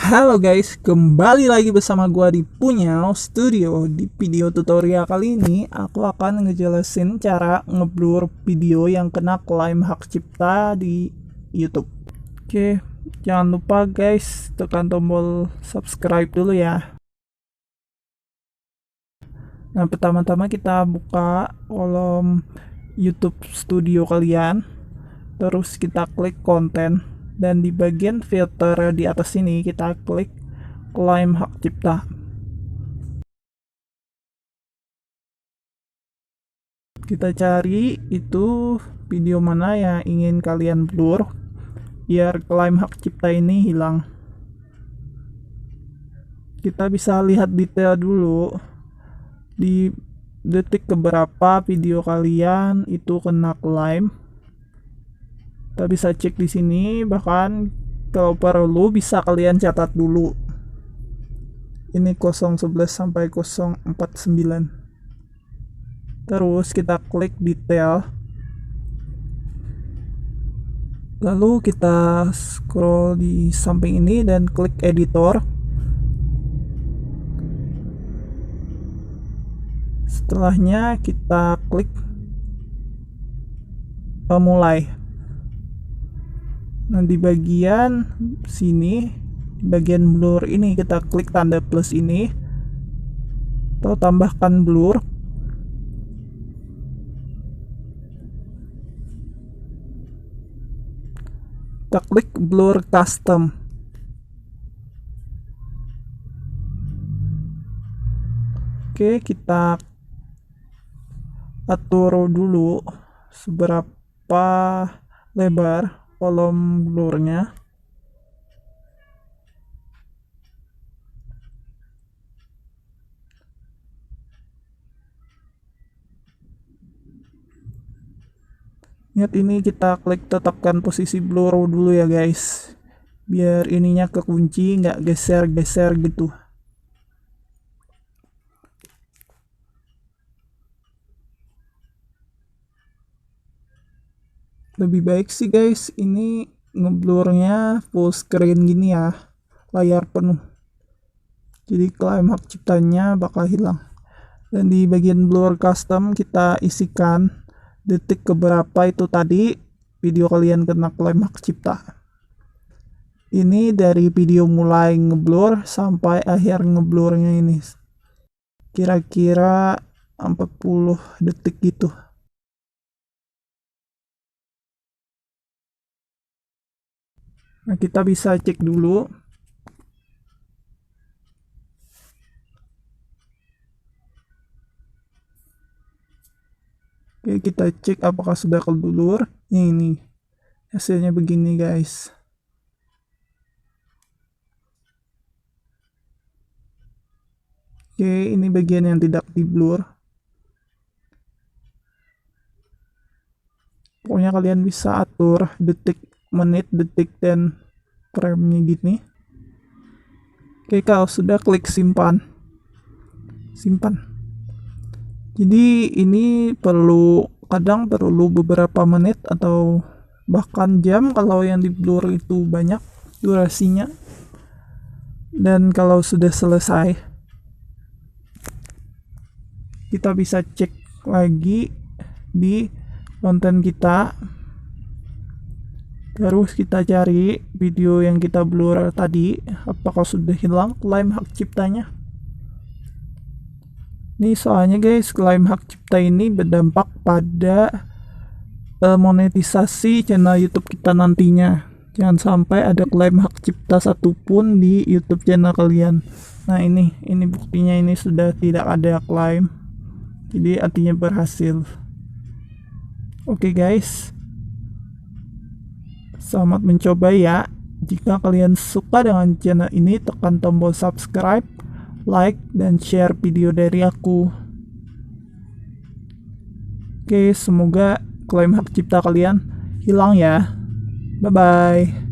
Halo guys, kembali lagi bersama gua di Punyao Studio. Di video tutorial kali ini aku akan ngejelasin cara ngeblur video yang kena klaim hak cipta di YouTube. Oke, jangan lupa guys tekan tombol subscribe dulu ya. Nah, pertama-tama kita buka kolom YouTube Studio kalian. Terus kita klik konten. Dan di bagian filter di atas ini kita klik klaim hak cipta. Kita cari itu video mana yang ingin kalian blur biar klaim hak cipta ini hilang. Kita bisa lihat detail dulu di detik keberapa video kalian itu kena klaim. Kita bisa cek di sini, bahkan kalau perlu bisa kalian catat dulu. Ini 011 sampai 049. Terus kita klik detail. Lalu kita scroll di samping ini dan klik editor. Setelahnya kita klik mulai. Nah, di bagian sini, bagian blur ini kita klik tanda plus ini atau tambahkan blur. Kita klik blur custom. Oke, kita atur dulu seberapa lebar kolom blurnya. Ingat, ini kita klik tetapkan posisi blur dulu ya guys, biar ininya kekunci, nggak geser-geser gitu. Lebih baik sih guys ini ngeblurnya full screen gini ya, layar penuh, jadi klaim hak ciptanya bakal hilang. Dan di bagian blur custom kita isikan detik keberapa itu tadi video kalian kena klaim hak cipta. Ini dari video mulai ngeblur sampai akhir ngeblurnya ini, kira-kira 40 detik gitu. Nah, kita bisa cek dulu. Oke, kita cek apakah sudah keblur. Ini hasilnya begini guys. Oke, ini bagian yang tidak di blur. Pokoknya kalian bisa atur detik, menit, detik, dan frame-nya gini. Oke, kalau sudah klik simpan. Jadi ini kadang perlu beberapa menit atau bahkan jam kalau yang di blur itu banyak durasinya. Dan kalau sudah selesai, kita bisa cek lagi di konten kita. Terus kita cari video yang kita blur tadi, apakah sudah hilang klaim hak ciptanya. Ini soalnya guys, klaim hak cipta ini berdampak pada monetisasi channel YouTube kita nantinya. Jangan sampai ada klaim hak cipta satupun di YouTube channel kalian. Nah, ini buktinya, ini sudah tidak ada klaim. Jadi artinya berhasil. Oke guys, selamat mencoba ya. Jika kalian suka dengan channel ini, tekan tombol subscribe, like, dan share video dari aku. Oke, semoga klaim hak cipta kalian hilang ya. Bye bye.